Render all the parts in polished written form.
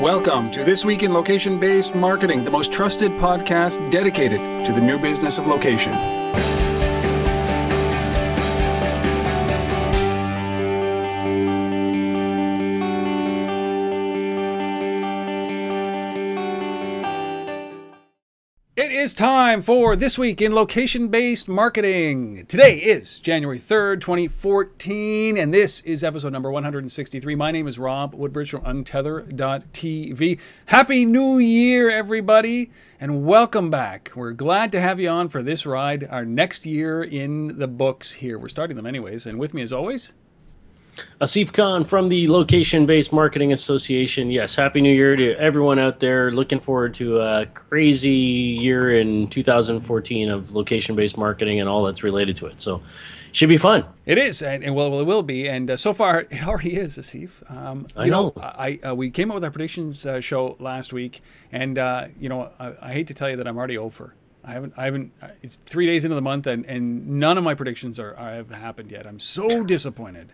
Welcome to This Week in Location-Based Marketing, the most trusted podcast dedicated to the new business of location. It is time for This Week in Location-Based Marketing. Today is January 3rd, 2014, and this is episode number 163. My name is Rob Woodbridge from Untether.tv. Happy New Year, everybody, and welcome back. We're glad to have you on for this ride, our next year in the books here. We're starting them anyways, and with me as always, Asif Khan from the Location-Based Marketing Association. Yes, Happy New Year to everyone out there. Looking forward to a crazy year in 2014 of location-based marketing and all that's related to it. So, should be fun. It is, and well, it will be. And so far, it already is, Asif. I know. We came up with our predictions show last week, and I hate to tell you that I'm already over. I haven't. It's 3 days into the month, and none of my predictions have happened yet. I'm so disappointed.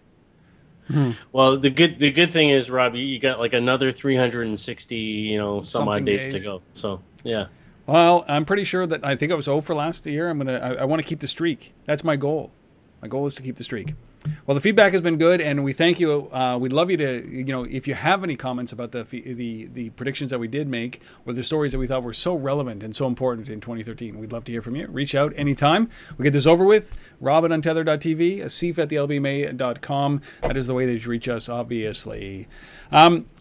Well, the good thing is, Rob, you got like another 360, some odd days to go. So, yeah. Well, I'm pretty sure that I think I was 0 for last year. I want to keep the streak. That's my goal. My goal is to keep the streak. Well, the feedback has been good, and we thank you. We'd love you to, if you have any comments about the predictions that we did make, or the stories that we thought were so relevant and so important in 2013, we'd love to hear from you. Reach out anytime. We'll get this over with. Rob at Untether.tv, Asif at thelbma.com. That is the way that you reach us, obviously.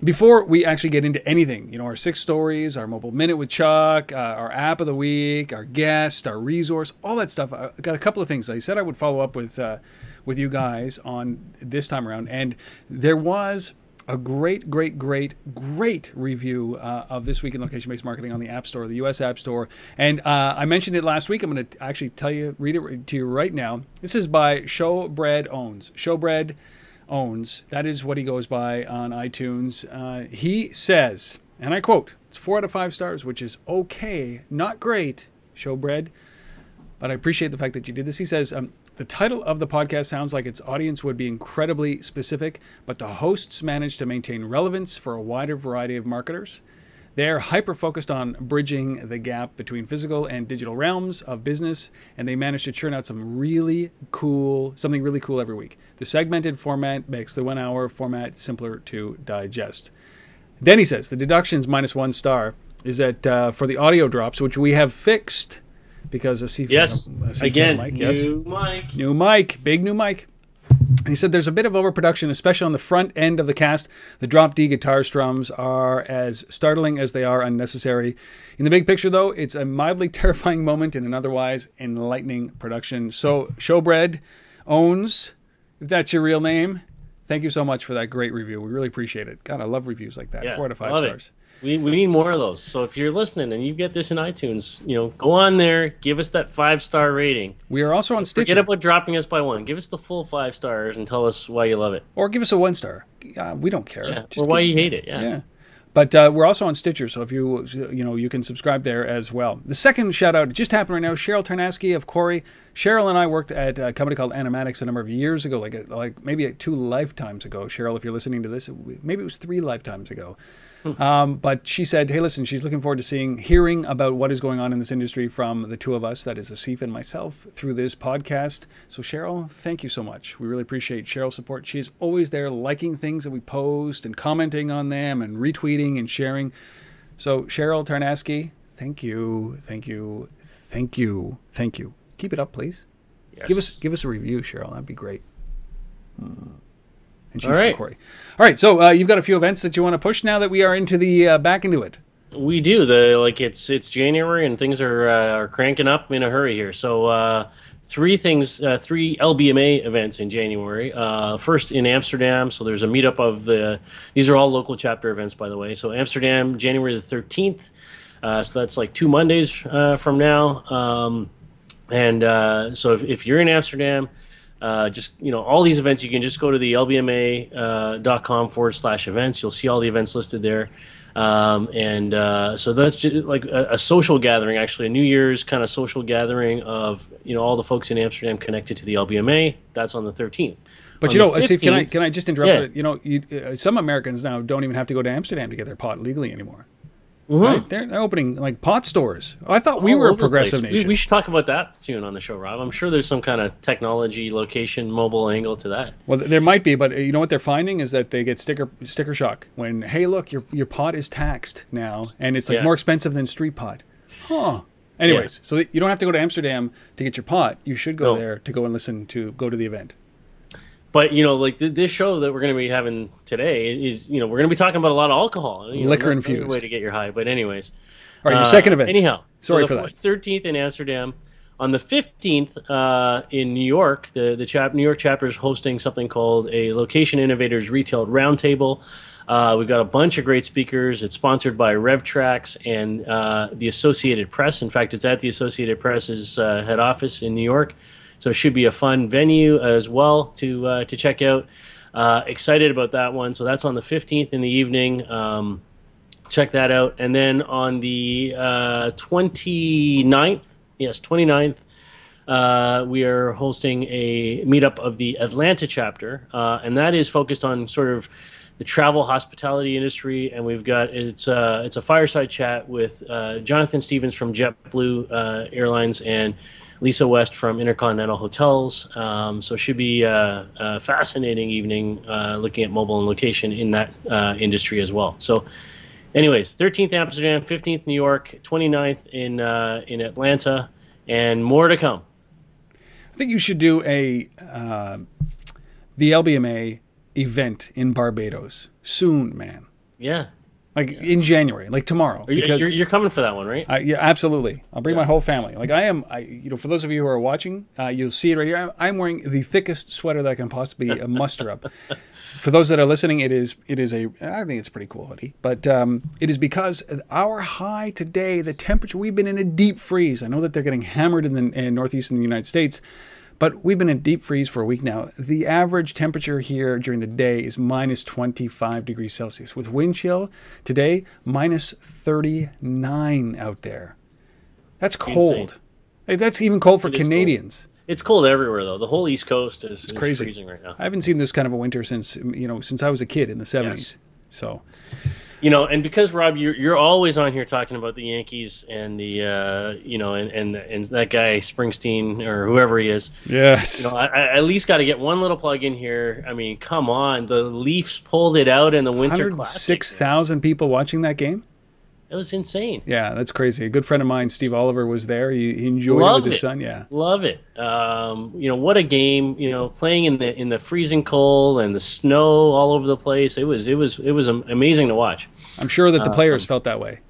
Before we actually get into anything, our 6 stories, our Mobile Minute with Chuck, our App of the Week, our guest, our resource, all that stuff. I got a couple of things. I said I would follow up with you guys on this time around, and there was a great review of This Week in Location-Based Marketing on the App Store, the US App Store, and I mentioned it last week. I'm going to actually read it to you right now. This is by Showbread Owns. Showbread Owns, that is what he goes by on iTunes. He says, and I quote, it's 4 out of 5 stars, which is okay, not great, Showbread, but I appreciate the fact that you did this. He says, the title of the podcast sounds like its audience would be incredibly specific, but the hosts managed to maintain relevance for a wider variety of marketers. They're hyper-focused on bridging the gap between physical and digital realms of business, and they managed to churn out something really cool every week. The segmented format makes the 1-hour format simpler to digest. Then he says, the deductions -1 star is that for the audio drops, which we have fixed, because new mic, big new mic. He said there's a bit of overproduction, especially on the front end of the cast. The drop D guitar strums are as startling as they are unnecessary. In the big picture, though, it's a mildly terrifying moment in an otherwise enlightening production. So, Showbread Owns, if that's your real name, thank you so much for that great review. We really appreciate it. God, I love reviews like that. 4 out of 5 stars. We need more of those. So if you're listening and you get this in iTunes, go on there, give us that 5-star rating. We are also on Stitcher. Forget about dropping us by 1. Give us the full 5 stars and tell us why you love it. Or give us a 1 star. We don't care. Yeah. Or why you hate it. Yeah. But we're also on Stitcher, so if you can subscribe there as well. The second shout out just happened right now. Cheryl Tarnaski of Corey. Cheryl and I worked at a company called Animatics a number of years ago, like maybe 2 lifetimes ago. Cheryl, if you're listening to this, maybe it was 3 lifetimes ago. But she said, hey, listen, she's looking forward to hearing about what is going on in this industry from the 2 of us, that is Asif and myself, through this podcast. So Cheryl, thank you so much. We really appreciate Cheryl's support. She's always there liking things that we post and commenting on them and retweeting and sharing. So Cheryl Tarnaski, thank you. Keep it up, please. Yes. Give us a review, Cheryl. That'd be great. And she's All right. from Corey. All right, so you've got a few events that you want to push now that we are into the back into it. We do. It's January and things are cranking up in a hurry here. So 3 LBMA events in January. First in Amsterdam. So there's a meetup of these are all local chapter events, by the way. So Amsterdam, January the 13th. So that's like 2 Mondays from now. So if you're in Amsterdam, all these events, you can just go to the lbma.com/events. You'll see all the events listed there. So that's just like a social gathering, actually, a New Year's kind of social gathering of all the folks in Amsterdam connected to the LBMA. That's on the 13th. But On you the know, Steve, 15th can I just interrupt? Yeah. It? You know, some Americans now don't even have to go to Amsterdam to get their pot legally anymore. Mm-hmm. Right? They're opening like pot stores. I thought we were a progressive nation. We should talk about that soon on the show, Rob. I'm sure there's some kind of technology, location, mobile angle to that. Well, there might be, but you know what they're finding is that they get sticker shock when, hey, look, your pot is taxed now, and it's like more expensive than street pot. Huh. Anyways, so you don't have to go to Amsterdam to get your pot. You should go there to go and go to the event. But, you know, like this show that we're going to be having today is, you know, we're going to be talking about a lot of alcohol. Liquor infused. Way to get your high. But anyways. All right, your second event. Anyhow. Sorry so for that. 13th in Amsterdam. On the 15th in New York, the New York chapter is hosting something called a Location Innovators Retail Roundtable. We've got a bunch of great speakers. It's sponsored by RevTrax and the Associated Press. In fact, it's at the Associated Press's head office in New York. So it should be a fun venue as well to check out. Excited about that one. So that's on the 15th in the evening. Check that out. And then on the 29th, yes, 29th, we are hosting a meetup of the Atlanta chapter. And that is focused on sort of the travel hospitality industry. And we've got, it's a fireside chat with Jonathan Stevens from JetBlue Airlines and Lisa West from Intercontinental Hotels. So it should be a fascinating evening looking at mobile and location in that industry as well. So anyways, 13th Amsterdam, 15th New York, 29th in Atlanta, and more to come. I think you should do the LBMA event in Barbados soon, man. Yeah. Like in January, like tomorrow. Because you're coming for that one, right? Yeah, absolutely. I'll bring my whole family. Like you know, for those of you who are watching, you'll see it right here. I'm wearing the thickest sweater that I can possibly muster up. For those that are listening, it is I think it's pretty cool hoodie. But it is because our high today, the temperature, we've been in a deep freeze. I know that they're getting hammered in the northeast in the United States, but we've been in deep freeze for a week now. The average temperature here during the day is minus 25 degrees Celsius. With wind chill today, minus 39 out there. That's cold. Like, that's even cold for Canadians. It's cold everywhere, though. The whole East Coast is crazy. Freezing right now. I haven't seen this kind of a winter since I was a kid in the 70s. Yes. So, you know, and because Rob, you're always on here talking about the Yankees and the you know, and that guy Springsteen or whoever he is. Yes. You know, I at least got to get one little plug in here. I mean, come on, the Leafs pulled it out in the Winter Classic. 6,000 people watching that game. It was insane. Yeah, that's crazy. A good friend of mine, Steve Oliver, was there. He enjoyed it with his son. Yeah, love it. You know, what a game. You know, playing in the freezing cold and the snow all over the place. It was amazing to watch. I'm sure that the players felt that way.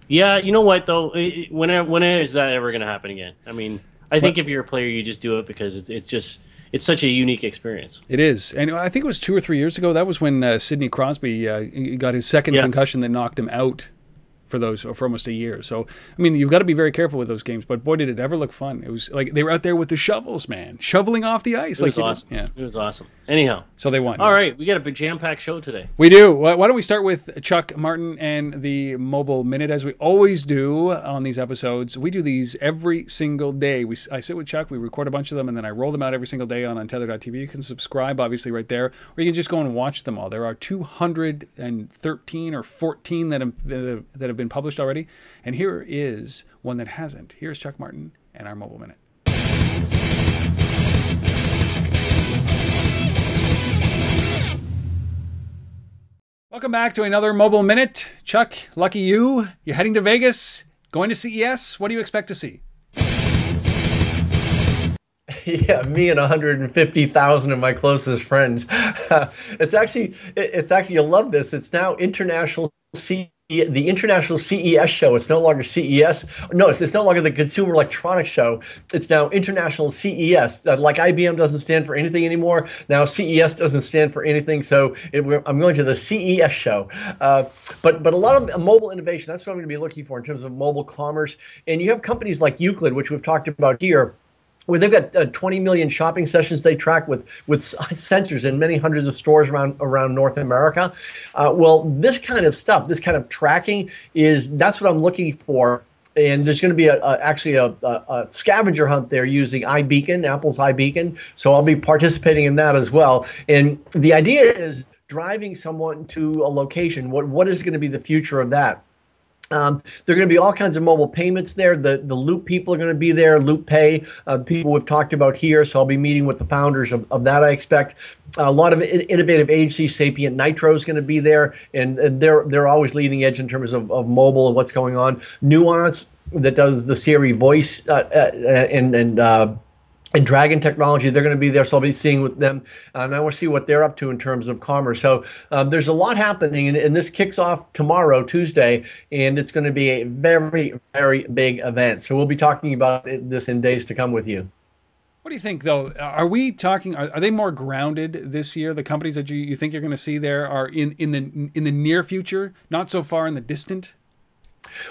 Yeah, you know what though? When is that ever going to happen again? I mean, I think if you're a player, you just do it because it's such a unique experience. It is. And I think it was 2 or 3 years ago. That was when Sidney Crosby got his second concussion that knocked him out for almost a year. So, I mean, you've got to be very careful with those games, but boy, did it ever look fun. It was like they were out there with the shovels, man, shoveling off the ice. It was awesome. Yeah. It was awesome. Anyhow. So they won. All right. We got a big jam-packed show today. We do. Why don't we start with Chuck Martin and the Mobile Minute, as we always do on these episodes. We do these every single day. I sit with Chuck, we record a bunch of them, and then I roll them out every single day on Untether.tv. You can subscribe, obviously, right there, or you can just go and watch them all. There are 213 or 14 that have been published already. And here is one that hasn't. Here's Chuck Martin and our Mobile Minute. Welcome back to another Mobile Minute. Chuck, lucky you. You're heading to Vegas, going to CES. What do you expect to see? Yeah, me and 150,000 of my closest friends. It's actually you'll love this. It's now the International CES show. It's no longer CES. No, it's no longer the Consumer Electronics Show. It's now International CES. Like IBM doesn't stand for anything anymore. Now CES doesn't stand for anything. So I'm going to the CES show. But a lot of mobile innovation. That's what I'm going to be looking for in terms of mobile commerce. And you have companies like Euclid, which we've talked about here, where they've got 20 million shopping sessions they track with sensors in many hundreds of stores around North America. Well, this kind of stuff, this kind of tracking that's what I'm looking for and there's going to be actually a scavenger hunt there using iBeacon, Apple's iBeacon. So I'll be participating in that as well. And the idea is driving someone to a location. What is going to be the future of that? There are going to be all kinds of mobile payments there. The Loop people are going to be there, Loop Pay, people we've talked about here. So I'll be meeting with the founders of that, I expect. A lot of innovative agencies, Sapient Nitro is going to be there, and they're always leading edge in terms of mobile and what's going on. Nuance, that does the Siri voice and Dragon Technology, they're going to be there, so I'll be seeing with them, and I want to see what they're up to in terms of commerce. So there's a lot happening, and this kicks off tomorrow, Tuesday, and it's going to be a very, very big event. So we'll be talking about this in days to come with you. What do you think, though? Are we talking? Are they more grounded this year? The companies that you think you're going to see there are in the near future, not so far in the distant.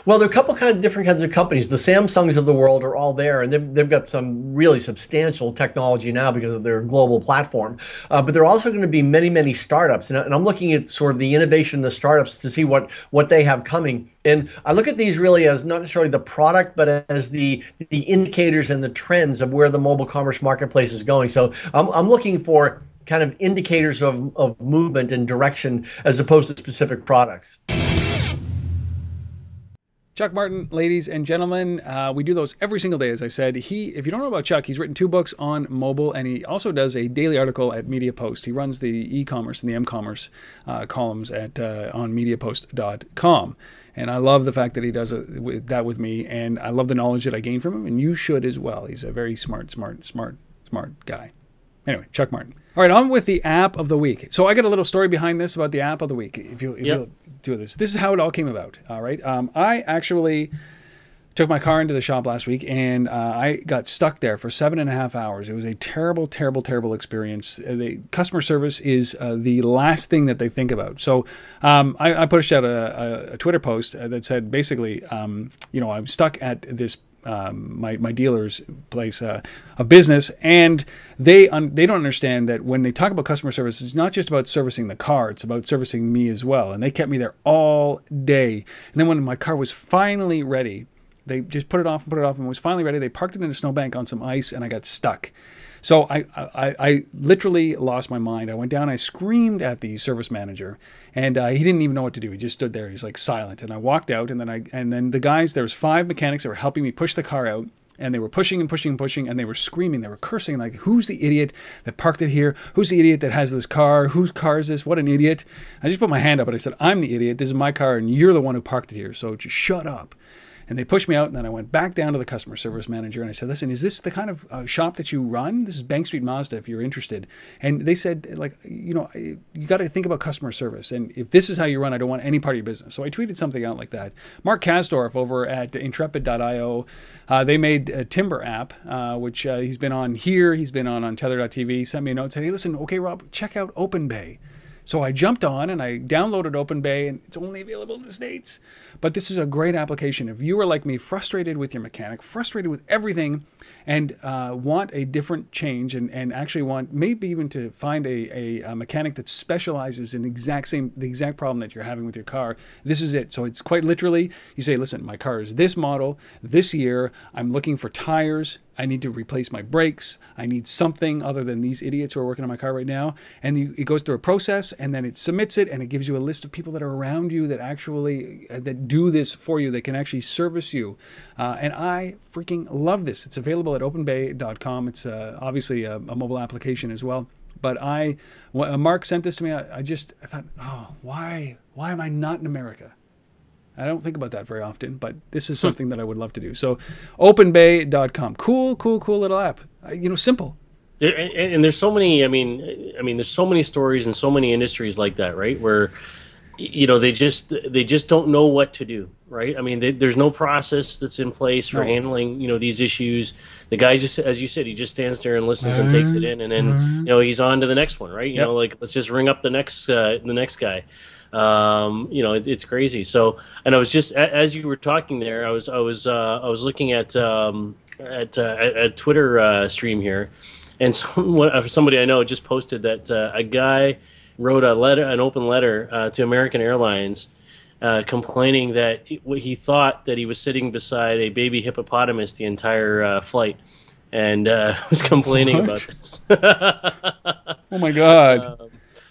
Well, there are a couple different kinds of companies. The Samsungs of the world are all there, and they've got some really substantial technology now because of their global platform. But there are also going to be many, many startups, and I'm looking at sort of the innovation in the startups to see what they have coming. And I look at these really as not necessarily the product, but as the indicators and the trends of where the mobile commerce marketplace is going. So I'm looking for kind of indicators of movement and direction as opposed to specific products. Chuck Martin, ladies and gentlemen, we do those every single day, as I said. If you don't know about Chuck, he's written 2 books on mobile, and he also does a daily article at MediaPost. He runs the e-commerce and the m-commerce columns on MediaPost.com. And I love the fact that he does that with me, and I love the knowledge that I gain from him, and you should as well. He's a very smart guy. Anyway, Chuck Martin. All right, on with the app of the week. So I got a little story behind this about the app of the week. If you'll do this. This is how it all came about, all right? I actually took my car into the shop last week, and I got stuck there for 7.5 hours. It was a terrible, terrible, terrible experience. The customer service is the last thing that they think about. So I pushed out a Twitter post that said, basically, I'm stuck at this my dealer's place of business, and they don't understand that when they talk about customer service, it's not just about servicing the car, it's about servicing me as well. And they kept me there all day. And then when my car was finally ready, they just put it off and it was finally ready. They parked it in a snowbank on some ice, and I got stuck. So I literally lost my mind. I went down, I screamed at the service manager, and he didn't even know what to do. He just stood there. He's like silent. And I walked out, and then the guys, there was 5 mechanics that were helping me push the car out, and they were pushing and pushing and pushing, and they were screaming, they were cursing, like, who's the idiot that parked it here? Who's the idiot that has this car? Whose car is this? What an idiot. I just put my hand up, and I said, I'm the idiot. This is my car, and you're the one who parked it here, so just shut up. And they pushed me out, and then I went back down to the customer service manager, and I said, listen, is this the kind of shop that you run? This is Bank Street Mazda, if you're interested. And they said, like, you got to think about customer service. And if this is how you run, I don't want any part of your business. So I tweeted something out like that. Mark Kasdorf over at Intrepid.io, they made a Timber app, which he's been on here. He's been on Tether.tv, sent me a note, said, hey, listen, okay, Rob, check out Openbay. So I jumped on and I downloaded Openbay, and it's only available in the States. But this is a great application. If you are like me, frustrated with your mechanic, frustrated with everything, and want a different change, and actually want maybe even to find a mechanic that specializes in the exact problem that you're having with your car, this is it. So it's quite literally, you say, listen, my car is this model, this year, I'm looking for tires, I need to replace my brakes, I need something other than these idiots who are working on my car right now. And it goes through a process, and then it submits it, and it gives you a list of people that are around you that actually that do this for you, that can actually service you. And I freaking love this. It's available at openbay.com. It's obviously a mobile application as well. But Mark sent this to me. I thought, oh, why am I not in America? I don't think about that very often, but this is something that I would love to do. So openbay.com. Cool little app. Simple. And there's so many, I mean, there's so many stories and so many industries like that, right? Where, they just don't know what to do, right? I mean, there's no process that's in place for handling, these issues. The guy just, as you said, he just stands there and listens and takes it in, and then, he's on to the next one, right? Like, let's just ring up the next guy. It's crazy. So, and I was just, as you were talking there, I was looking at a Twitter stream here, and somebody I know just posted that a guy wrote an open letter to American Airlines, complaining that he thought that he was sitting beside a baby hippopotamus the entire flight, and was complaining about What? this. Oh my God.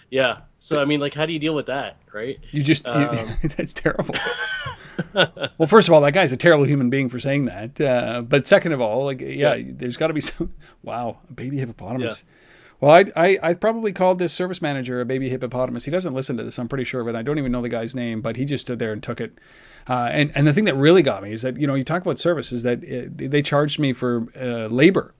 Yeah. So I mean, like, how do you deal with that, right? You just that's terrible. Well, first of all, that guy's a terrible human being for saying that. But second of all, like, yeah, there's got to be some. Wow, a baby hippopotamus. Yeah. Well, I probably called this service manager a baby hippopotamus. He doesn't listen to this, I'm pretty sure of it. I don't even know the guy's name, but he just stood there and took it. And the thing that really got me is that, you talk about services, that they charged me for labor.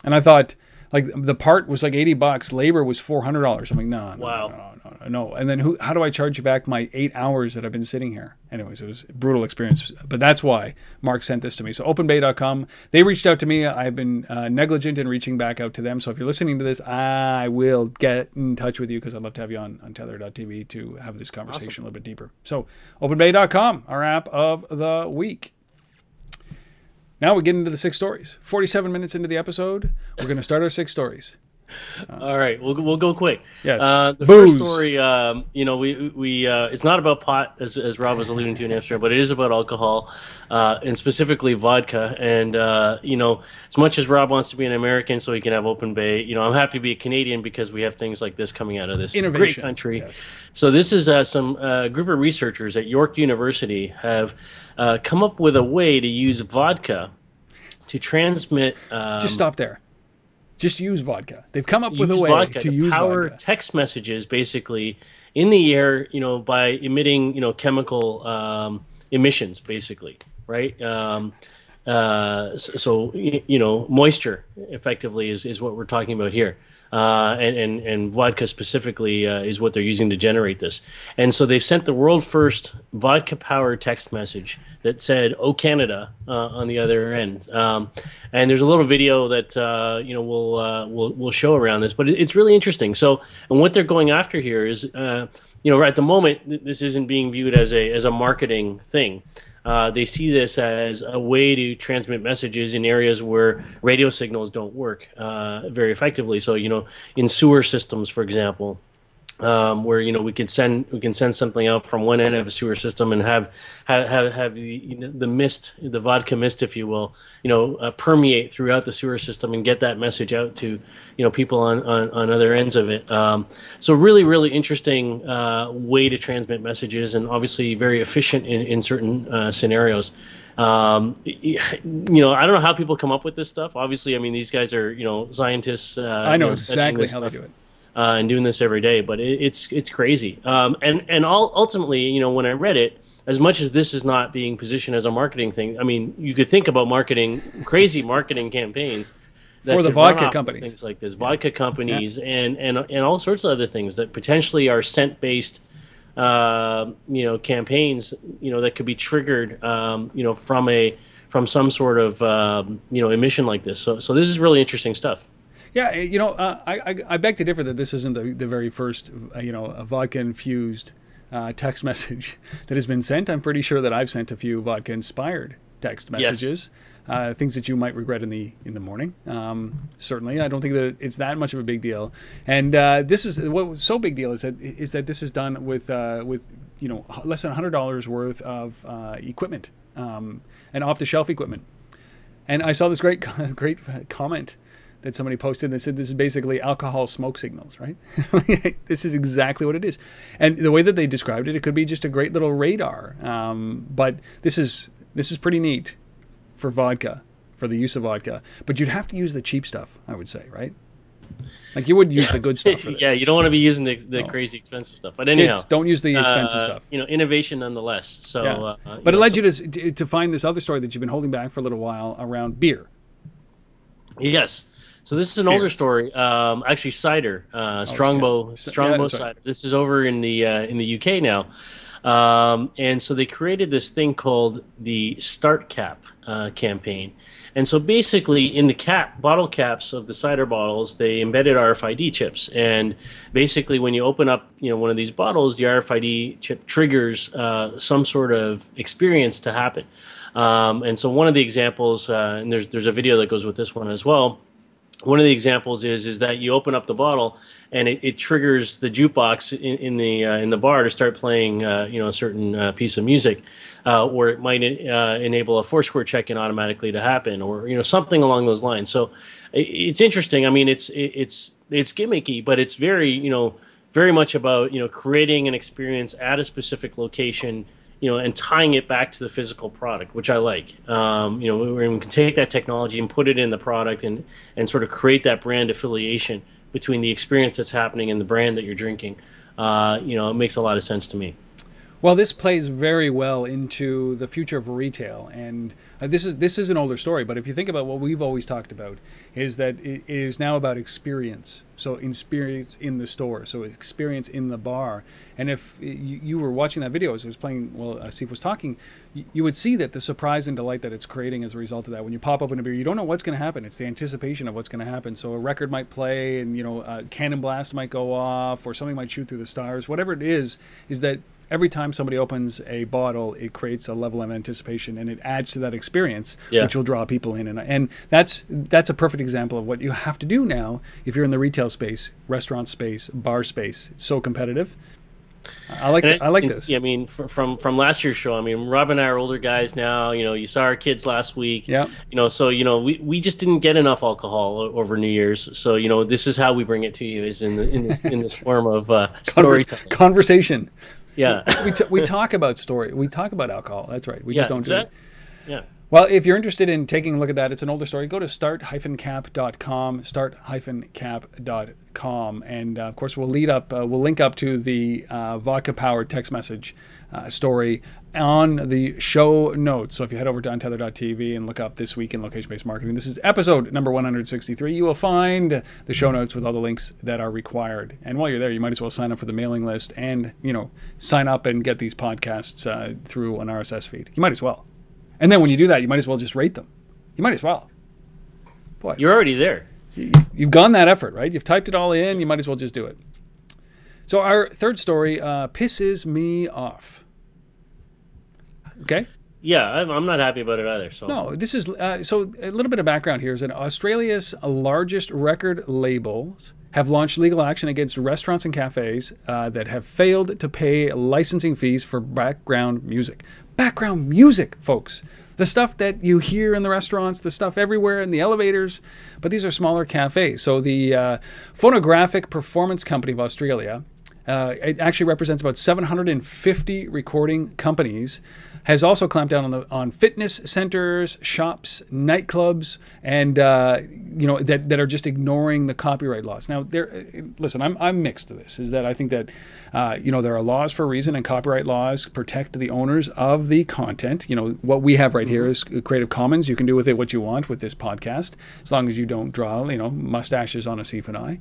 And I thought, like, the part was like $80, labor was $400. I'm like, no. Wow. No. And then how do I charge you back my 8 hours that I've been sitting here? Anyways, it was a brutal experience. But that's why Mark sent this to me. So openbay.com, they reached out to me. I've been negligent in reaching back out to them. So if you're listening to this, I will get in touch with you, because I'd love to have you on tether.tv to have this conversation a little bit deeper. So openbay.com, our app of the week. Now we get into the 6 stories. 47 minutes into the episode, we're going to start our 6 stories. All right, we'll go quick. Yes. The first story, we it's not about pot, as Rob was alluding to in Amsterdam, but it is about alcohol, and specifically vodka. And as much as Rob wants to be an American so he can have Openbay, I'm happy to be a Canadian because we have things like this coming out of this great country. Yes. So this is some group of researchers at York University have come up with a way to use vodka to transmit. Just stop there. Just use vodka. They've come up with a way to use power vodka. Text messages basically in the air, by emitting, chemical emissions, basically, right? Moisture effectively is what we're talking about here. And vodka specifically is what they're using to generate this. And so they've sent the world first vodka-powered text message that said, "Oh, Canada," on the other end. And there's a little video that we'll show around this, but it's really interesting. So, and what they're going after here is, right at the moment, this isn't being viewed as a marketing thing. They see this as a way to transmit messages in areas where radio signals don't work very effectively. So, in sewer systems, for example, where we can send something out from one end of a sewer system and have the mist, the vodka mist, if you will, permeate throughout the sewer system and get that message out to people on other ends of it. So really interesting way to transmit messages, and obviously very efficient in certain scenarios. I don't know how people come up with this stuff. Obviously, I mean, these guys are scientists. I know exactly how they do it. And doing this every day, but it's crazy. And ultimately, when I read it, as much as this is not being positioned as a marketing thing, I mean, you could think about crazy marketing campaigns that for the vodka companies, things like this, vodka companies, and all sorts of other things that potentially are scent-based, campaigns, that could be triggered, from some sort of emission like this. So this is really interesting stuff. Yeah, I beg to differ that this isn't the very first, a vodka-infused text message that has been sent. I'm pretty sure that I've sent a few vodka-inspired text messages, things that you might regret in the morning. Certainly, I don't think that it's that much of a big deal. And this is what's so big deal is that this is done with less than $100 worth of equipment, and off-the-shelf equipment. And I saw this great comment that somebody posted that said this is basically alcohol smoke signals, right? This is exactly what it is. And the way that they described it, it could be just a great little radar. But this is pretty neat for vodka, for the use of vodka. But you'd have to use the cheap stuff, I would say, right? Like you wouldn't use the good stuff for this. Yeah, you don't want to be using the crazy expensive stuff. But anyhow, kids, don't use the expensive stuff. Innovation nonetheless. So, but it led you to find this other story that you've been holding back for a little while around beer. Yes. So this is an older story, actually cider, Strongbow cider. This is over in the UK now, and so they created this thing called the StartCap campaign, and so basically in the bottle caps of the cider bottles they embedded RFID chips, and basically when you open up one of these bottles, the RFID chip triggers some sort of experience to happen, and so one of the examples, and there's a video that goes with this one as well. one of the examples is that you open up the bottle and it triggers the jukebox in the bar to start playing a certain piece of music, or it might enable a Foursquare check-in automatically to happen, or something along those lines. So it's interesting. I mean, it's gimmicky, but it's very much about creating an experience at a specific location, and tying it back to the physical product, which I like. We can take that technology and put it in the product and sort of create that brand affiliation between the experience that's happening and the brand that you're drinking. It makes a lot of sense to me. Well, this plays very well into the future of retail, and this is an older story, but if you think about what we've always talked about, is that it is now about experience. So experience in the store, so experience in the bar. And if you were watching that video as it was playing, while Steve was talking, you would see that the surprise and delight that it's creating as a result of that. When you pop open a beer, you don't know what's going to happen. It's the anticipation of what's going to happen. So a record might play, and a cannon blast might go off, or something might shoot through the stars. Whatever it is that every time somebody opens a bottle, it creates a level of anticipation, and it adds to that experience, which will draw people in. And that's a perfect example of what you have to do now if you're in the retail space, restaurant space, bar space. It's so competitive. I like this. I mean, from last year's show, I mean, Rob and I are older guys now. You saw our kids last week. Yeah. So we just didn't get enough alcohol over New Year's. So this is how we bring it to you, is in this form of storytelling, conversation. Yeah. we talk about story. We talk about alcohol. That's right. We just don't do it. Yeah. Well, if you're interested in taking a look at that, it's an older story. Go to start-cap.com, start-cap.com, and of course we'll link up to the Vodka-powered text message story on the show notes. So if you head over to untether.tv and look up This Week in Location-Based Marketing, this is episode number 163. You will find the show notes with all the links that are required. And while you're there, you might as well sign up for the mailing list and sign up and get these podcasts through an RSS feed. You might as well. And then when you do that, you might as well just rate them. You might as well. Boy, you're already there. You've gone that effort, right? You've typed it all in. You might as well just do it. So our third story pisses me off. Okay? Yeah, I'm not happy about it either. So no, this is so a little bit of background here is that Australia's largest record labels have launched legal action against restaurants and cafes that have failed to pay licensing fees for background music. Background music, folks. The stuff that you hear in the restaurants, the stuff everywhere in the elevators, but these are smaller cafes. So the Phonographic Performance Company of Australia, it actually represents about 750 recording companies, has also clamped down on fitness centers, shops, nightclubs, and that are just ignoring the copyright laws. Now, listen, I'm mixed to this. Is that I think that there are laws for a reason, and copyright laws protect the owners of the content. What we have right here is Creative Commons. You can do with it what you want with this podcast, as long as you don't draw mustaches on a Steve and I.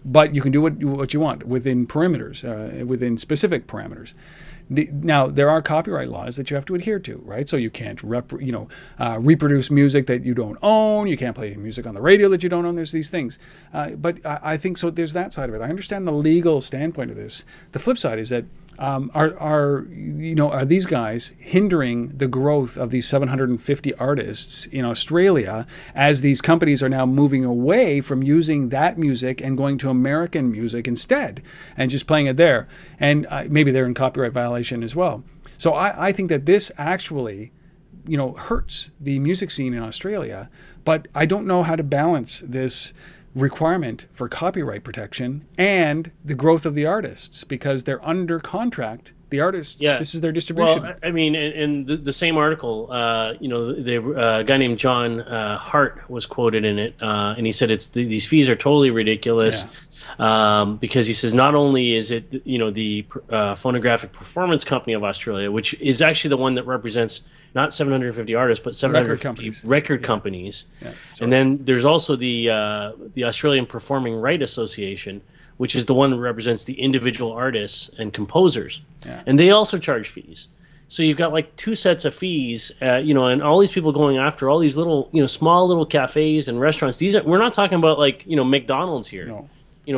But you can do what you want within perimeters, within specific parameters. Now, there are copyright laws that you have to adhere to, right? So you can't reproduce music that you don't own. You can't play music on the radio that you don't own. There's these things. But I think so. There's that side of it. I understand the legal standpoint of this. The flip side is that are these guys hindering the growth of these 750 artists in Australia as these companies are now moving away from using that music and going to American music instead and just playing it there? And maybe they're in copyright violation as well. So I think that this actually hurts the music scene in Australia, but I don't know how to balance this requirement for copyright protection and the growth of the artists, because they're under contract. The artists, this is their distribution. Well, I mean, in the same article, the guy named John Hart was quoted in it, and he said these fees are totally ridiculous. Yeah. Because he says not only is it the Phonographic Performance Company of Australia, which is actually the one that represents not 750 artists but 750 record companies, and then there's also the Australian Performing Right Association, which is the one that represents the individual artists and composers, and they also charge fees. So you've got like two sets of fees, and all these people going after all these little small little cafes and restaurants. We're not talking about like McDonald's here. No.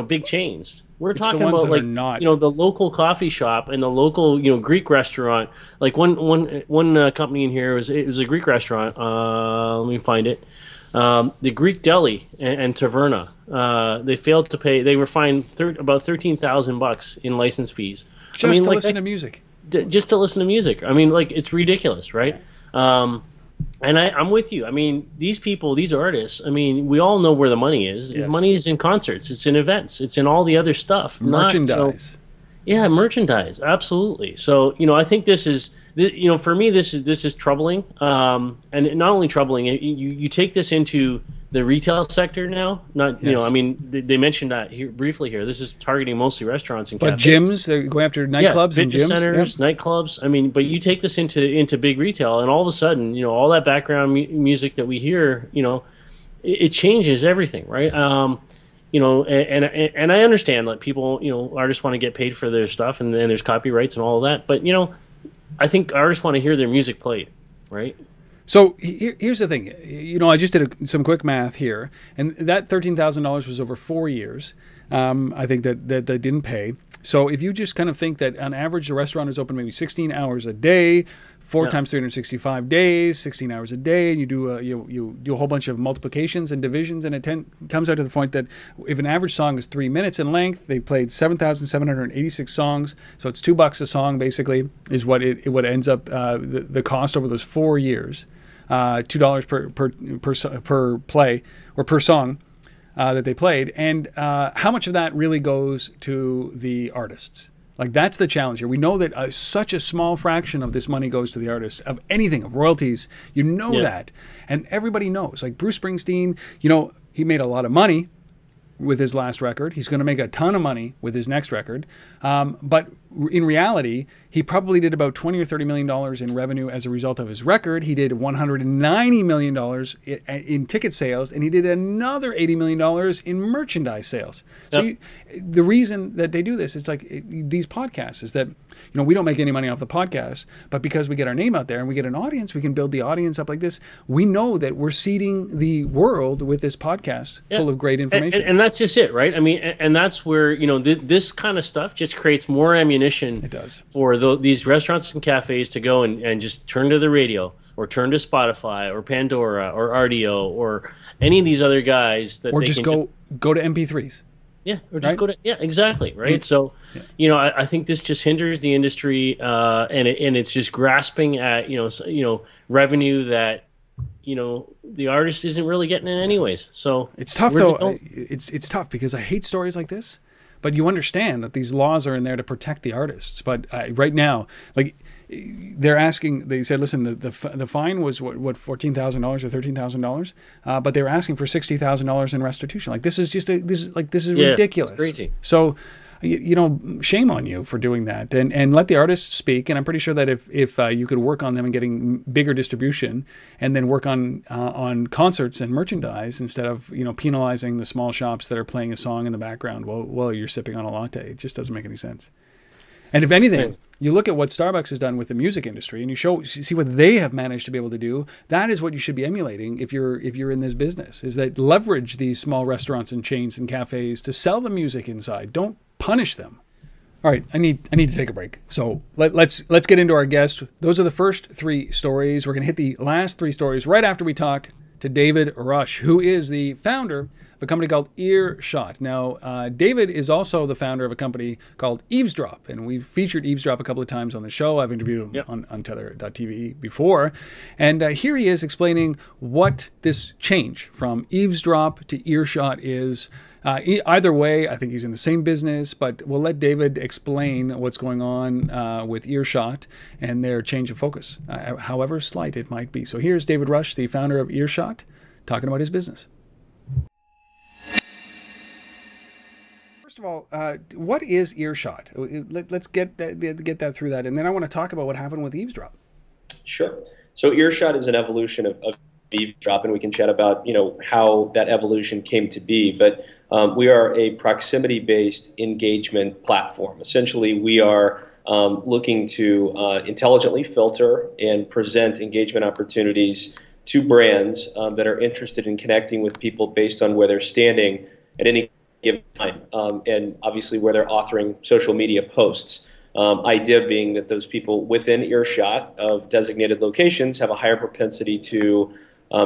Big chains. We're talking about like the local coffee shop and the local Greek restaurant. Like one company in here it was a Greek restaurant. Let me find it. The Greek Deli and Taverna, they failed to pay. They were fined about $13,000 in license fees. Just to listen to music. Just to listen to music. I mean, like, it's ridiculous, right? And I'm with you. I mean, these people, these artists, I mean, we all know where the money is. Yes. The money is in concerts. It's in events. It's in all the other stuff. Merchandise. Yeah, merchandise. Absolutely. So, I think this is, for me, this is troubling. And not only troubling, you take this into the retail sector now. I mean, they mentioned that here briefly here. This is targeting mostly restaurants and cafes. But gyms, they're going after nightclubs and gyms. Centers, nightclubs. I mean, but you take this into big retail, and all of a sudden, all that background music that we hear, it changes everything, right? And I understand that people, artists want to get paid for their stuff, and then there's copyrights and all of that. But I think artists want to hear their music played, right? So here's the thing. I just did some quick math here, and that $13,000 was over 4 years. I think that they didn't pay. So if you just kind of think that on average the restaurant is open maybe 16 hours a day, 4 times 365 days, 16 hours a day, and you do a whole bunch of multiplications and divisions, and it comes out to the point that if an average song is 3 minutes in length, they played 7,786 songs, so it's $2 a song basically is what ends up the cost over those 4 years, $2 per play or per song that they played, and how much of that really goes to the artists? Like, that's the challenge here. We know that such a small fraction of this money goes to the artists, of anything, of royalties. That. And everybody knows. Like Bruce Springsteen, he made a lot of money with his last record. He's going to make a ton of money with his next record. But in reality, he probably did about $20 or $30 million in revenue as a result of his record. He did $190 million in ticket sales, and he did another $80 million in merchandise sales. So the reason that they do this, it's like these podcasts, is that we don't make any money off the podcast, but because we get our name out there and we get an audience, we can build the audience up like this. We know that we're seeding the world with this podcast full of great information. And that's just it, right? I mean, and that's where, this kind of stuff just creates more ammunition for these restaurants and cafes to go and just turn to the radio or turn to Spotify or Pandora or RDO or any of these other guys that or just go to MP3s. Yeah, or just go to exactly, right? So, I think this just hinders the industry, and it's just grasping at revenue that the artist isn't really getting in anyways. So it's tough though. It's tough because I hate stories like this, but you understand that these laws are in there to protect the artists. But right now, like, they said, listen, the fine was what $14,000 or $13,000, but they were asking for $60,000 in restitution. Like, this is ridiculous. It's crazy. So, shame on you for doing that, and let the artists speak. And I'm pretty sure that if you could work on them and getting bigger distribution, and then work on concerts and merchandise instead of penalizing the small shops that are playing a song in the background while you're sipping on a latte, it just doesn't make any sense. And if anything, you look at what Starbucks has done with the music industry, and you see what they have managed to be able to do. That is what you should be emulating if you're in this business. Is that leverage these small restaurants and chains and cafes to sell the music inside. Don't punish them. All right, I need to take a break. So let's get into our guest. Those are the first 3 stories. We're going to hit the last 3 stories right after we talk to David Rush, who is the founder of a company called Earshot. Now, David is also the founder of a company called Evzdrop, and we've featured Evzdrop a couple of times on the show. I've interviewed him on Tether.tv before, and here he is explaining what this change from Evzdrop to Earshot is. Either way, I think he's in the same business, but we'll let David explain what's going on with Earshot and their change of focus, however slight it might be. So here's David Rush, the founder of Earshot, talking about his business. First of all, what is Earshot? Let's get that through that, and then I want to talk about what happened with Evzdrop. Sure. So Earshot is an evolution of Evzdrop, and we can chat about how that evolution came to be. But we are a proximity-based engagement platform. Essentially, we are looking to intelligently filter and present engagement opportunities to brands that are interested in connecting with people based on where they're standing at any given time, and obviously where they're authoring social media posts. Idea being that those people within earshot of designated locations have a higher propensity to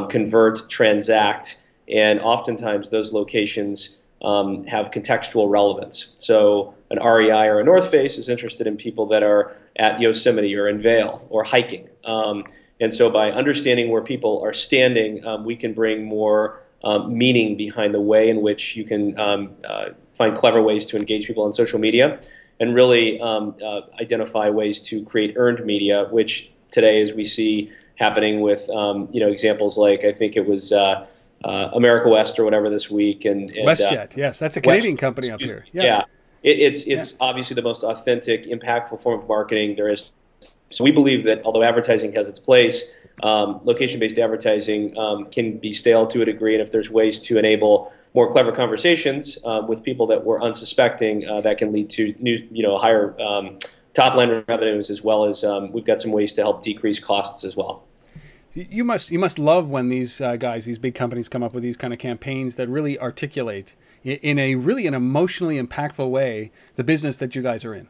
convert, transact, and oftentimes those locations have contextual relevance. So an REI or a North Face is interested in people that are at Yosemite or in Vail or hiking. And so by understanding where people are standing, we can bring more meaning behind the way in which you can find clever ways to engage people on social media, and really identify ways to create earned media, which today, as we see happening with examples like, I think it was America West or whatever this week, and WestJet, yes, that's a Canadian company up here. Yeah, it's obviously the most authentic, impactful form of marketing there is. So we believe that although advertising has its place, location-based advertising can be stale to a degree, and if there's ways to enable more clever conversations with people that were unsuspecting, that can lead to higher top-line revenues, as well as we've got some ways to help decrease costs as well. You must love when these guys, these big companies, come up with these kind of campaigns that really articulate in an emotionally impactful way the business that you guys are in.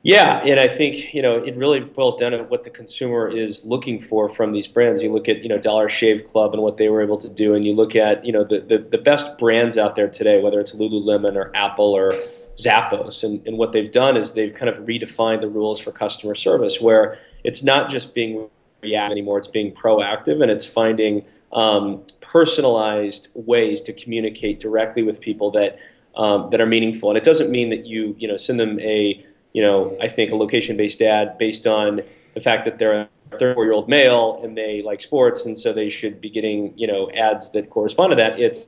Yeah, and I think it really boils down to what the consumer is looking for from these brands. You look at Dollar Shave Club and what they were able to do, and you look at the best brands out there today, whether it's Lululemon or Apple or Zappos, and what they've done is they've kind of redefined the rules for customer service, where it's not just being reactive anymore, it's being proactive, and it's finding personalized ways to communicate directly with people that are meaningful. And it doesn't mean that you send them I think a location-based ad based on the fact that they're a 34-year-old male and they like sports, and so they should be getting ads that correspond to that. It's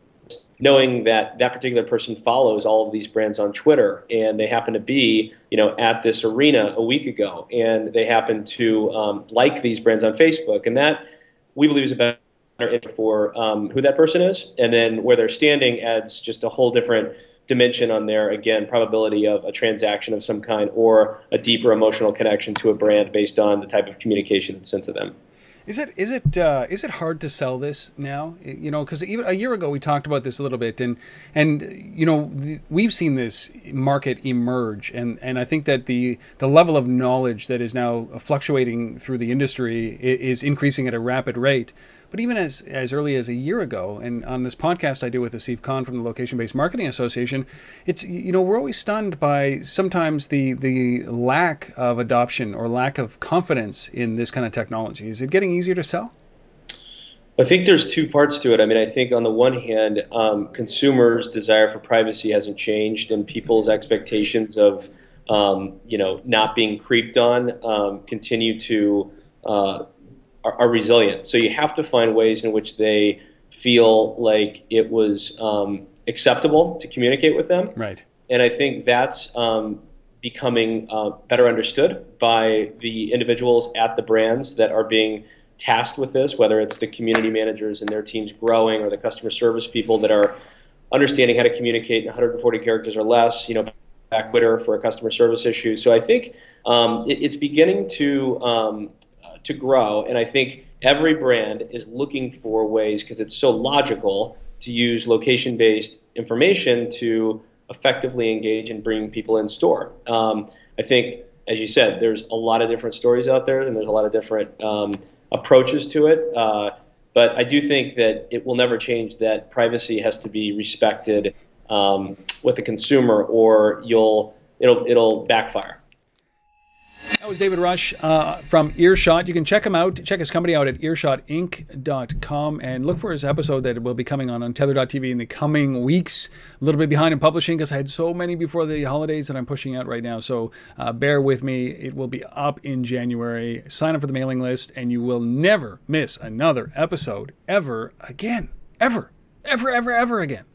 knowing that that particular person follows all of these brands on Twitter, and they happen to be at this arena a week ago, and they happen to like these brands on Facebook, and that we believe is a better indicator for who that person is, and then where they're standing adds just a whole different dimension on their, again, probability of a transaction of some kind or a deeper emotional connection to a brand based on the type of communication that's sent to them. Is it hard to sell this now? Because even a year ago we talked about this a little bit, and we've seen this market emerge, and I think that the level of knowledge that is now fluctuating through the industry is increasing at a rapid rate. But even as early as a year ago, and on this podcast I do with Asif Khan from the Location-Based Marketing Association, it's we're always stunned by sometimes the lack of adoption or lack of confidence in this kind of technology. Is it getting easier to sell? I think there's two parts to it. I mean, I think on the one hand, consumers' desire for privacy hasn't changed, and people's expectations of not being creeped on continue to are resilient. So you have to find ways in which they feel like it was acceptable to communicate with them. Right. And I think that's becoming better understood by the individuals at the brands that are being tasked with this, whether it's the community managers and their teams growing, or the customer service people that are understanding how to communicate in 140 characters or less, back Twitter for a customer service issue. So I think it's beginning to grow, and I think every brand is looking for ways, because it's so logical, to use location-based information to effectively engage and bring people in store. I think, as you said, there's a lot of different stories out there, and there's a lot of different approaches to it, but I do think that it will never change that privacy has to be respected with the consumer, or it'll backfire. That was David Rush from Earshot. You can check him out. Check his company out at earshotinc.com and look for his episode that will be coming on Tether.tv in the coming weeks. A little bit behind in publishing because I had so many before the holidays that I'm pushing out right now. So bear with me. It will be up in January. Sign up for the mailing list and you will never miss another episode ever again. Ever again.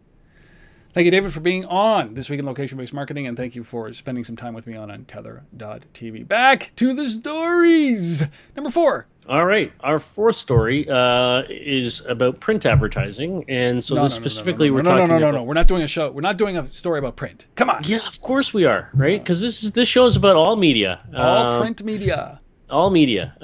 Thank you, David, for being on This Week in Location-Based Marketing, and thank you for spending some time with me on Tether.tv. Back to the stories. Number 4. All right. Our fourth story is about print advertising, and so we're talking about... We're not doing a show. We're not doing a story about print. Come on. Yeah, of course we are, right? Because this show is about all media. All print media. All media.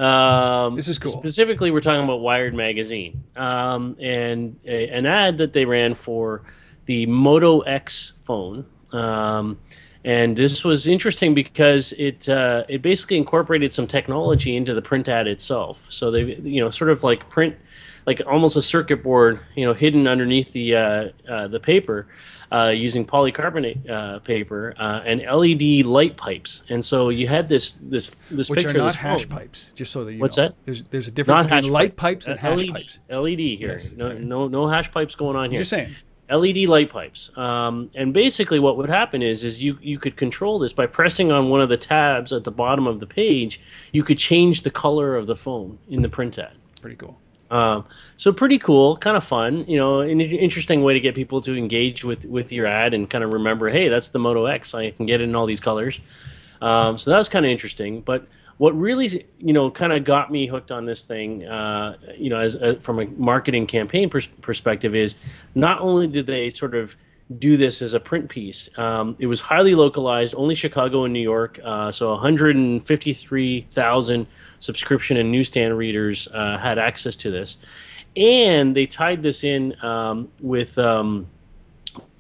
This is cool. Specifically, we're talking about Wired Magazine, and an ad that they ran for the Moto X phone, and this was interesting because it basically incorporated some technology into the print ad itself. So they, sort of like print like almost a circuit board, hidden underneath the paper, using polycarbonate paper, and LED light pipes. And so you had this Which picture are not of this hash phone. pipes, just so that you What's know. that? There's a difference Not between hash light pipes and hash LED, pipes. LED here. Yes, No hash pipes going on here. Just saying. LED light pipes. And basically what would happen is you could control this by pressing on one of the tabs at the bottom of the page. You could change the color of the phone in the print ad. Pretty cool. So pretty cool, kind of fun, an interesting way to get people to engage with your ad and kind of remember, hey, that's the Moto X. I can get it in all these colors. So that was kind of interesting. But what really, kind of got me hooked on this thing, from a marketing campaign perspective is not only did they sort of do this as a print piece, it was highly localized, only Chicago and New York, so 153,000 subscription and newsstand readers had access to this. And they tied this in with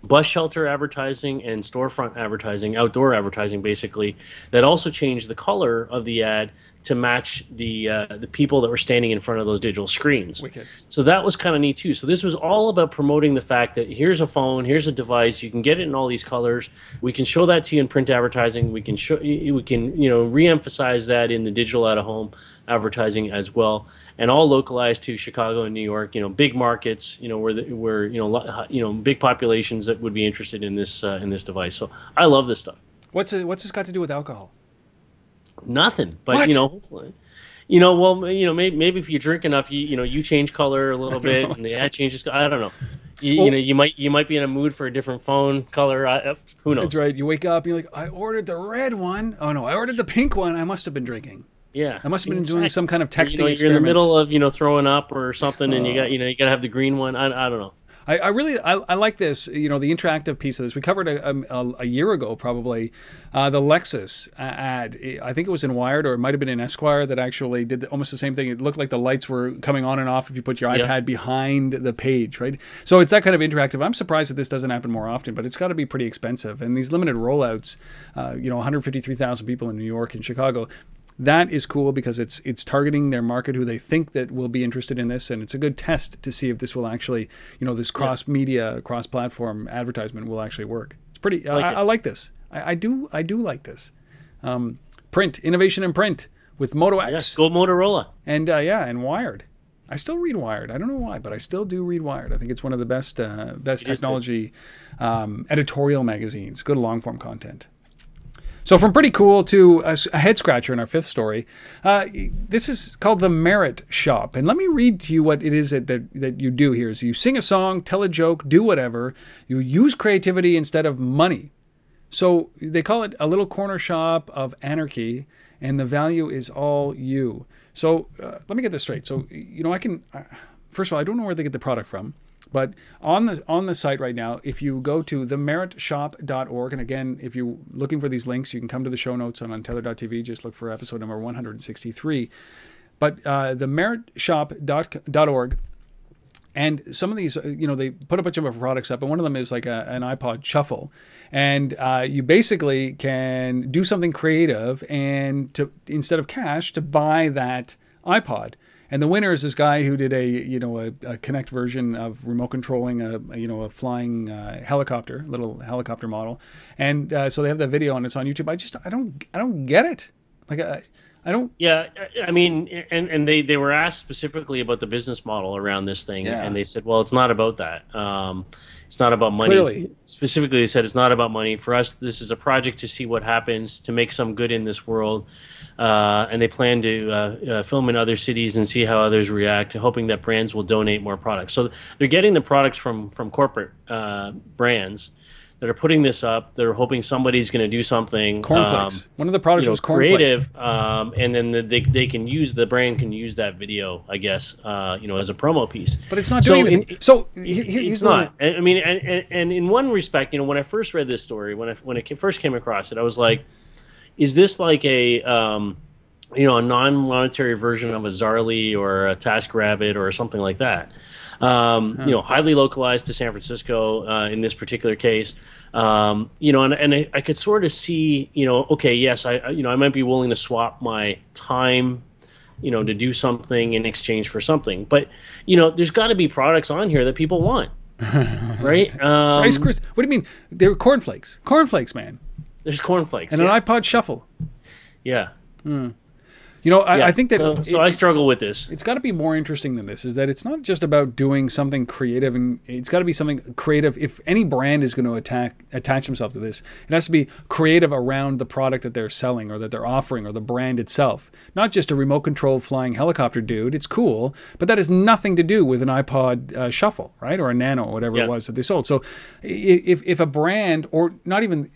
bus shelter advertising and storefront advertising, outdoor advertising, basically, that also changed the color of the ad to match the people that were standing in front of those digital screens. Wicked. So that was kind of neat too. So this was all about promoting the fact that here's a phone, here's a device, you can get it in all these colors. We can show that to you in print advertising. We can re-emphasize that in the digital out-of-home advertising as well, and all localized to Chicago and New York. Big markets. Where big populations that would be interested in this device. So I love this stuff. What's this got to do with alcohol? Nothing, but What? hopefully, maybe if you drink enough, you change color a little bit, and the ad changes. I don't know. You might be in a mood for a different phone color. Who knows? That's right. You wake up and you're like, I ordered the red one. Oh no, I ordered the pink one. I must have been drinking. Yeah, I must have been doing some kind of texting You're experiment. in the middle of throwing up or something, and you got to have the green one. I don't know. I really like this, the interactive piece of this. We covered a year ago probably the Lexus ad. I think it was in Wired, or it might have been in Esquire, that actually did almost the same thing. It looked like the lights were coming on and off if you put your iPad behind the page, right? So it's that kind of interactive. I'm surprised that this doesn't happen more often, but it's got to be pretty expensive. And these limited rollouts, 153,000 people in New York and Chicago, that is cool because it's targeting their market who they think that will be interested in this, and it's a good test to see if this will actually, this cross-media, cross-platform advertisement will actually work. It's pretty. I like this. I do like this. Print, innovation in print with Moto X. Yes, go Motorola. And and Wired. I still read Wired. I don't know why, but I still do read Wired. I think it's one of the best technology editorial magazines. Good long-form content. So from pretty cool to a head scratcher in our fifth story, this is called the Merit Shop. And let me read to you what it is that you do here. So you sing a song, tell a joke, do whatever. You use creativity instead of money. So they call it a little corner shop of anarchy, and the value is all you. So let me get this straight. So, I can, first of all, I don't know where they get the product from. But on the site right now, if you go to themeritshop.org, and again, if you're looking for these links, you can come to the show notes on untether.tv. Just look for episode number 163. But themeritshop.org, and some of these, they put a bunch of products up, and one of them is like an iPod Shuffle. And you basically can do something creative and instead of cash, to buy that iPod. And the winner is this guy who did a Connect version of remote controlling a flying helicopter, little helicopter model, and so they have that video and it's on YouTube. I don't get it. Like I don't. Yeah, I mean, and they were asked specifically about the business model around this thing, and they said, well, it's not about that. It's not about money. Clearly. Specifically, they said it's not about money. For us, this is a project to see what happens, to make some good in this world. And they plan to film in other cities and see how others react, hoping that brands will donate more products. So they're getting the products from corporate brands that are putting this up. They're hoping somebody's going to do something. Cornflakes. One of the products was cornflakes. Creative, and then the brand can use that video, I guess, as a promo piece. But it's not doing anything. So it's not. I mean, and in one respect, when I first read this story, when it first came across it, I was like, is this like a non-monetary version of a Zarly or a TaskRabbit or something like that? Highly localized to San Francisco in this particular case. And I could sort of see, okay, yes, I might be willing to swap my time, to do something in exchange for something. But there's got to be products on here that people want, right? Rice Krispies. What do you mean? They're cornflakes. Cornflakes, man. There's cornflakes and an iPod Shuffle. Yeah. I think that so I struggle with this. It's got to be more interesting than this. Is that it's not just about doing something creative, and it's got to be something creative. If any brand is going to attach themselves to this, it has to be creative around the product that they're selling or that they're offering or the brand itself. Not just a remote controlled flying helicopter dude. It's cool, but that has nothing to do with an iPod Shuffle, right, or a Nano, or whatever it was that they sold. So if a brand, or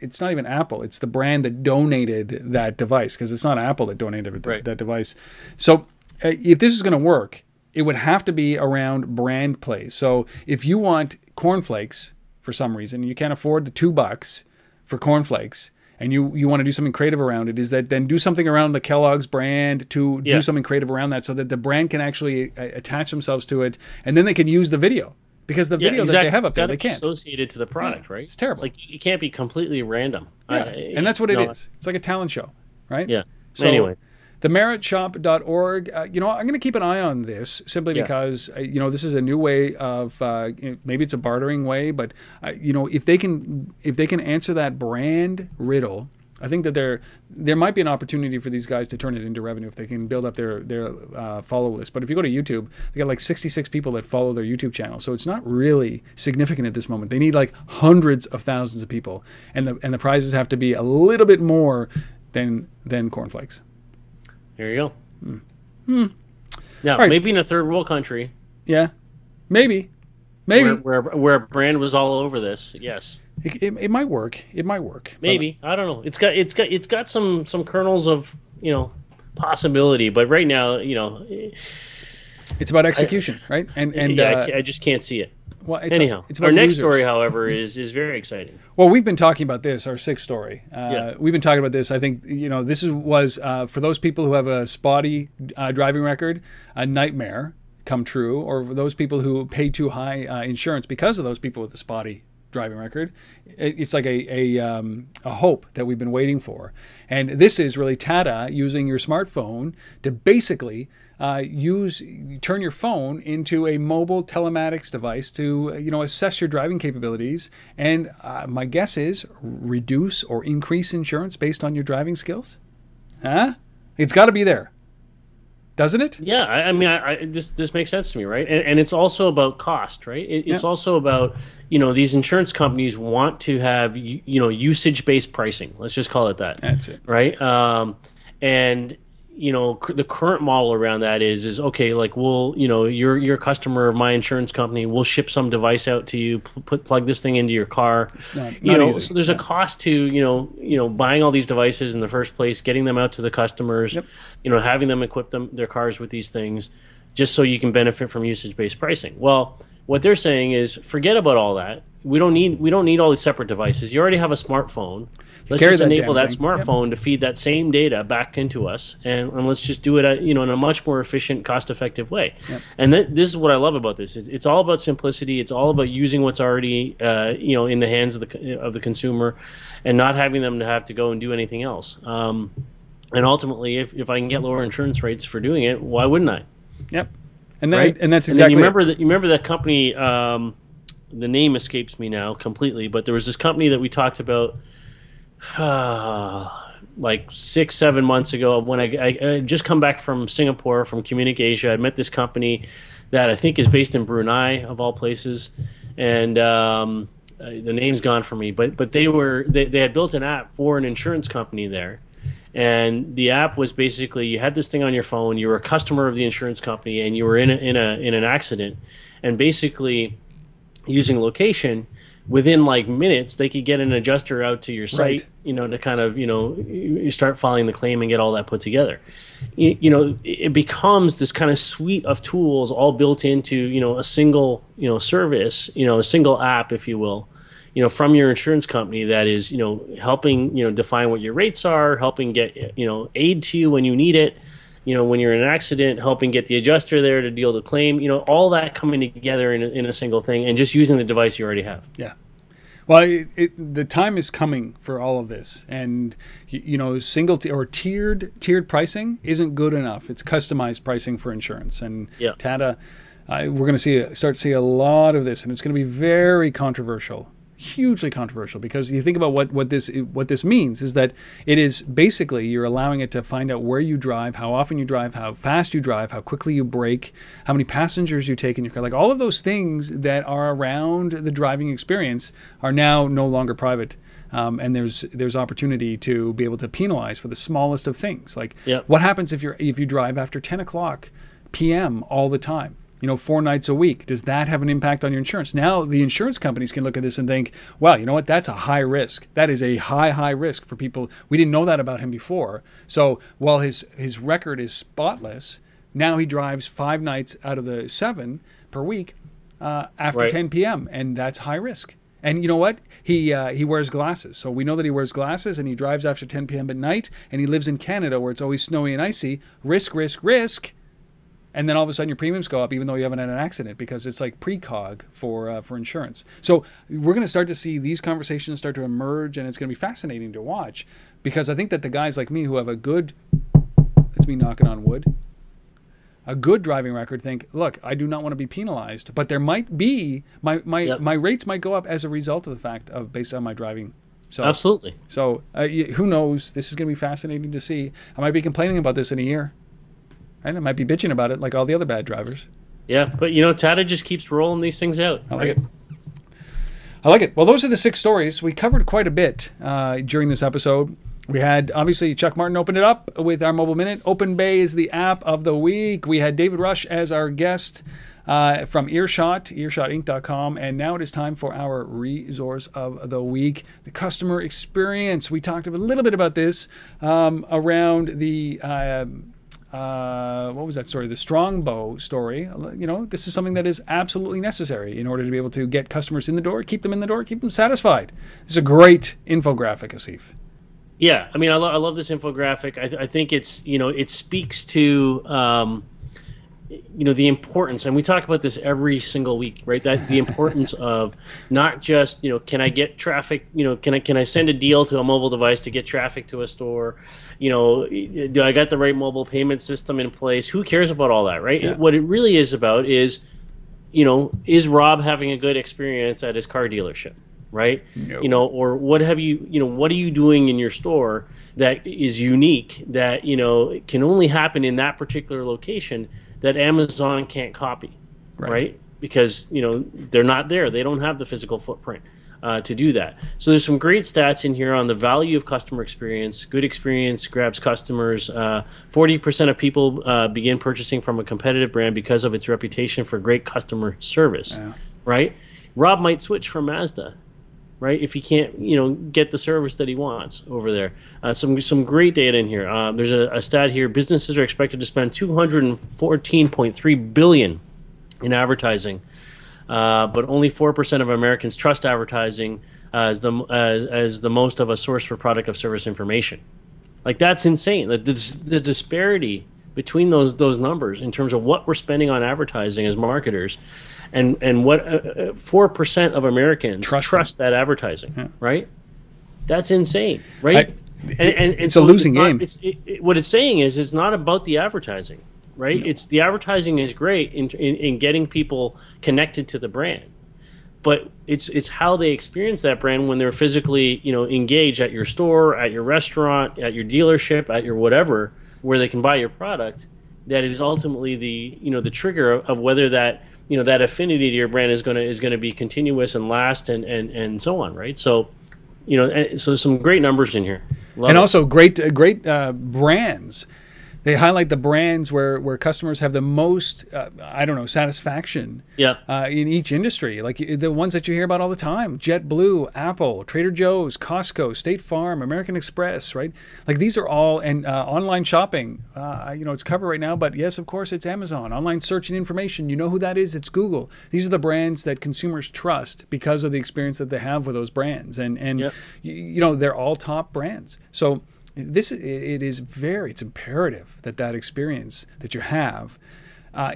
it's not even Apple, it's the brand that donated that device, because it's not Apple that donated that device. So if this is going to work, it would have to be around brand play. So if you want cornflakes for some reason, you can't afford the $2 for cornflakes, and you want to do something creative around it, is that then do something around the Kellogg's brand to do something creative around that, so that the brand can actually attach themselves to it, and then they can use the video. Because the video that they have up there, they can't. It's associated to the product, right? It's terrible. Like, it can't be completely random. And that's what it is. It's like a talent show, right? Yeah. So, anyway. themeritshop.org. I'm going to keep an eye on this simply because this is a new way of maybe it's a bartering way, but if they can answer that brand riddle, I think that there might be an opportunity for these guys to turn it into revenue if they can build up their follow list. But if you go to YouTube, they got like 66 people that follow their YouTube channel, so it's not really significant at this moment. They need like hundreds of thousands of people, and the prizes have to be a little bit more than cornflakes. There you go. Now, right. Maybe in a third world country. Yeah, maybe. Where a brand was all over this. Yes. It might work. It might work. Maybe. I don't know. It's got some kernels of possibility, but right now it's about execution, right? And I just can't see it. Well, anyhow, our next story, however, is very exciting. Well, we've been talking about this, our sixth story. We've been talking about this. I think this was for those people who have a spotty driving record, a nightmare come true, or for those people who pay too high insurance because of those people with a spotty driving record. It's like a hope that we've been waiting for. And this is really Tata using your smartphone to basically turn your phone into a mobile telematics device to assess your driving capabilities, and my guess is reduce or increase insurance based on your driving skills. It's got to be there, doesn't it? Yeah, I mean, this makes sense to me, right? And it's also about cost, right? It's also about these insurance companies want to have usage-based pricing. Let's just call it that. That's it, right? And the current model around that is okay, like you're a customer of my insurance company, we'll ship some device out to you, plug this thing into your car. It's not easy. So there's a cost to buying all these devices in the first place, getting them out to the customers, having them equip their cars with these things, just so you can benefit from usage-based pricing. Well, what they're saying is, forget about all that. We don't need all these separate devices. You already have a smartphone. Let's just enable that smartphone to feed that same data back into us, and let's just do it in a much more efficient, cost-effective way. Yep. And this is what I love about this. It's all about simplicity. It's all about using what's already in the hands of the consumer, and not having them to have to go and do anything else. And ultimately, if I can get lower insurance rates for doing it, why wouldn't I? Yep. And that's exactly. And then you remember that company. The name escapes me now completely, but there was this company that we talked about like 6-7 months ago when I just come back from Singapore, from Communic Asia. I met this company that I think is based in Brunei, of all places, and the name's gone from me. But they had built an app for an insurance company there, and the app was basically, you had this thing on your phone, you were a customer of the insurance company, and you were in an accident, and basically using location, within like minutes, they could get an adjuster out to your site, to kind of, you start filing the claim and get all that put together. It becomes this kind of suite of tools all built into, a single, service, a single app, if you will, from your insurance company that is, helping, define what your rates are, helping get, aid to you when you need it, when you're in an accident, helping get the adjuster there to deal with the claim, all that coming together in a single thing, and just using the device you already have. Yeah. Well, the time is coming for all of this, and single or tiered pricing isn't good enough. It's customized pricing for insurance, and Tata, we're going to start to see a lot of this, and it's going to be very controversial. Hugely controversial, because you think about what this means is that it is basically you're allowing it to find out where you drive, how often you drive, how fast you drive, how quickly you brake, how many passengers you take in your car. Like all of those things that are around the driving experience are now no longer private. And there's opportunity to be able to penalize for the smallest of things. Like what happens if you drive after 10 o'clock p.m. all the time? 4 nights a week. Does that have an impact on your insurance? Now the insurance companies can look at this and think, well, you know what? That's a high risk. That is a high risk for people. We didn't know that about him before. So while his record is spotless, now he drives 5 nights out of the 7 per week after 10 p.m. And that's high risk. And you know what? He wears glasses. So we know that he wears glasses and he drives after 10 p.m. at night, and he lives in Canada where it's always snowy and icy. Risk. And then all of a sudden your premiums go up even though you haven't had an accident, because it's like precog for insurance. So we're going to start to see these conversations start to emerge, and it's going to be fascinating to watch, because I think that the guys like me who have a good, it's me knocking on wood, a good driving record think, look, I do not want to be penalized, but there might be, my rates might go up as a result of the fact of based on my driving. So, absolutely. So who knows? This is going to be fascinating to see. I might be complaining about this in a year. Right? I might be bitching about it like all the other bad drivers. Yeah, but Tata just keeps rolling these things out. I like it. Well, those are the 6 stories. We covered quite a bit during this episode. We had, obviously, Chuck Martin opened it up with our Mobile Minute. Openbay is the app of the week. We had David Rush as our guest from Earshot, earshotinc.com. And now it is time for our resource of the week, the customer experience. We talked a little bit about this around the... what was that story? The Strongbow story. This is something that is absolutely necessary in order to be able to get customers in the door, keep them in the door, keep them satisfied. This is a great infographic, Asif. Yeah, I mean, I love this infographic. I think it's it speaks to the importance, and we talk about this every single week, right? That the importance of not just can I get traffic? Can I send a deal to a mobile device to get traffic to a store? Do I got the right mobile payment system in place? Who cares about all that, right? Yeah. What it really is about is, is Rob having a good experience at his car dealership, right? No. Or what have you? What are you doing in your store that is unique that can only happen in that particular location that Amazon can't copy, right? Because they're not there. They don't have the physical footprint to do that. So there's some great stats in here on the value of customer experience. Good experience grabs customers. 40% of people begin purchasing from a competitive brand because of its reputation for great customer service, right? Rob might switch from Mazda, right? If he can't, get the service that he wants over there. Some great data in here. There's a stat here. Businesses are expected to spend $214.3 billion in advertising, but only 4% of Americans trust advertising as the most of a source for product of service information. Like, that's insane. The disparity between those numbers in terms of what we're spending on advertising as marketers, and what 4% of Americans trust that advertising, right? That's insane, right? And it's a losing game. What it's saying is it's not about the advertising, right? No. It's the advertising is great in getting people connected to the brand, but it's how they experience that brand when they're physically engaged at your store, at your restaurant, at your dealership, at your whatever, where they can buy your product. That is ultimately the trigger of whether that that affinity to your brand is going to be continuous and last and so on, right? So so some great numbers in here. Love it. Also great brands. They highlight the brands where customers have the most, satisfaction in each industry. Like the ones that you hear about all the time: JetBlue, Apple, Trader Joe's, Costco, State Farm, American Express, right? Like these are all, and online shopping, it's covered right now, but yes, of course, it's Amazon. Online search and information, you know who that is? It's Google. These are the brands that consumers trust because of the experience that they have with those brands. And they're all top brands. So it's imperative that experience that you have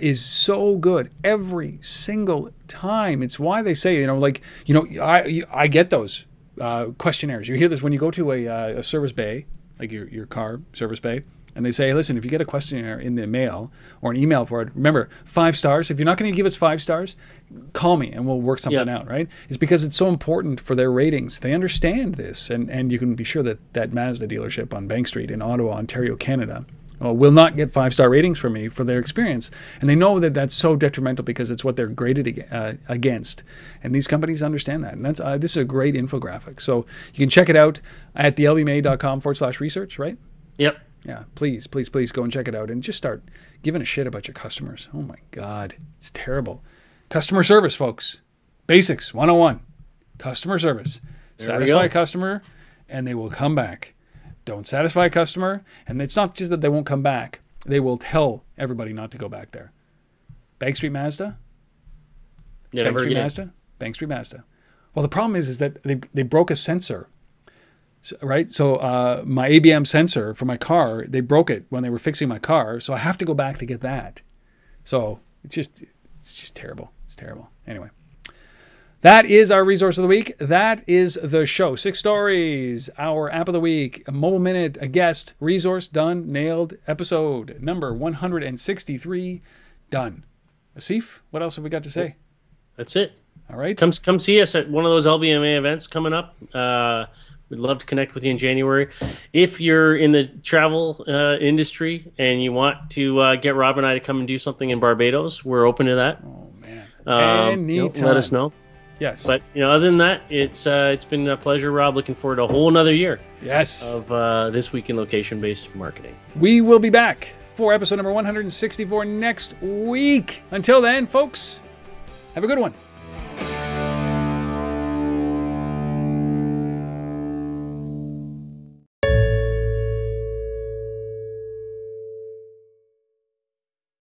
is so good every single time. It's why they say, I get those questionnaires. You hear this when you go to a service bay, like your car service bay, and they say, hey, listen, if you get a questionnaire in the mail or an email for it, remember, 5 stars. If you're not going to give us 5 stars, call me and we'll work something out, right? It's because it's so important for their ratings. They understand this. And you can be sure that Mazda dealership on Bank Street in Ottawa, Ontario, Canada, will not get 5-star ratings from me for their experience. And they know that that's so detrimental because it's what they're graded against. And these companies understand that. And that's this is a great infographic. So you can check it out at thelbma.com/research, right? Yep. Yeah, please go and check it out and just start giving a shit about your customers. Oh my God, it's terrible. Customer service, folks. Basics 101. Customer service. Satisfy a customer and they will come back. Don't satisfy a customer, and it's not just that they won't come back. They will tell everybody not to go back there. Bank Street Mazda? Bank Street Mazda? Bank Street Mazda. Well, the problem is that they broke a sensor. Right, so my ABM sensor for my car, they broke it when they were fixing my car, so I have to go back to get that. So it's just terrible. It's terrible. Anyway, that is our resource of the week. That is the show. 6 stories, our app of the week, a mobile minute, a guest, resource done, nailed. Episode number 163 done. Asif, what else have we got to say? That's it. All right, come see us at one of those LBMA events coming up. We'd love to connect with you in January. If you're in the travel industry and you want to get Rob and I to come and do something in Barbados, we're open to that. Oh man, anytime. Let us know. Yes. But other than that, it's been a pleasure, Rob. Looking forward to a whole another year. Yes. Of This Week in Location-Based Marketing. We will be back for episode number 164 next week. Until then, folks, have a good one.